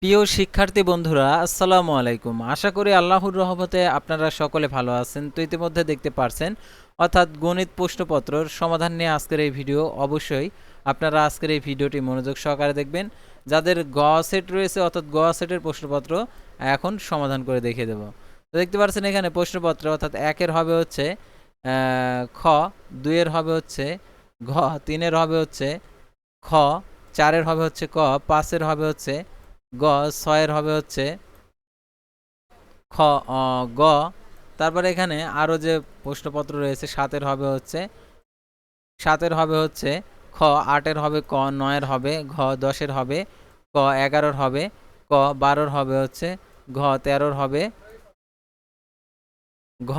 প্রিয় শিক্ষার্থী বন্ধুরা, আসসালামু আলাইকুম। আশা করি আল্লাহর রহমতে আপনারা সকলে ভালো আছেন। তো ইতিমধ্যে দেখতে পারছেন, অর্থাৎ গণিত প্রশ্নপত্রর সমাধান নিয়ে আজকের এই ভিডিও। অবশ্যই আপনারা আজকের এই ভিডিওটি মনোযোগ সহকারে দেখবেন। যাদের গ সেট রয়েছে, অর্থাৎ গ সেটের প্রশ্নপত্র এখন সমাধান করে দেখিয়ে দেব। তো দেখতে পাচ্ছেন এখানে প্রশ্নপত্র, অর্থাৎ একের হবে হচ্ছে খ, দুইয়ের হবে হচ্ছে ঘ, তিনের হবে হচ্ছে খ, চারের হবে হচ্ছে ক, পাঁচের হবে হচ্ছে গ, ছয়ের হবে হচ্ছে খ, গ। তারপরে এখানে আরও যে প্রশ্নপত্র রয়েছে, সাতের হবে হচ্ছে খ, আটের হবে ক, নয়ের হবে ঘ, দশের হবে ক, এগারোর হবে ক, বারোর হবে হচ্ছে ঘ, তেরোর হবে ঘ।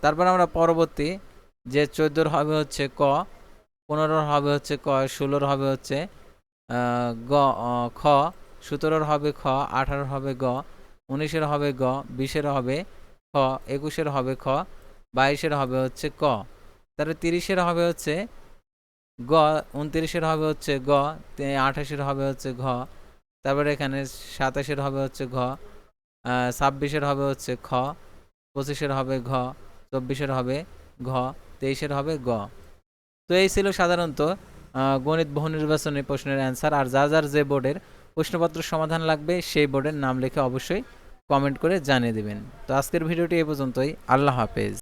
তারপর আমরা পরবর্তী যে 14-র হবে হচ্ছে ক, 15-র হবে হচ্ছে ক, 16-র হবে হচ্ছে গ, খ, 17-র হবে খ, 18-র হবে গ, 19-এর হবে গ, 20-এর হবে খ, 21-এর হবে খ, 22-এর হবে হচ্ছে ক। তারপরে 30-এর হবে হচ্ছে গ, 29-এর হবে হচ্ছে গ, 28-এর হবে হচ্ছে ঘ। তারপরে এখানে 27-এর হবে হচ্ছে ঘ, 26-এর হবে হচ্ছে খ, 25-এর হবে ঘ, 24-এর হবে ঘ, 23-এর হবে গ। তো এই ছিল সাধারণত গণিত বহু নির্বাচনী প্রশ্নের অ্যান্সার। আর যার যে বোর্ডের প্রশ্নপত্র সমাধান লাগবে সেই বোর্ডের নাম লিখে অবশ্যই কমেন্ট করে জানিয়ে দেবেন। তো আজকের ভিডিওটি এ পর্যন্তই। আল্লাহ হাফেজ।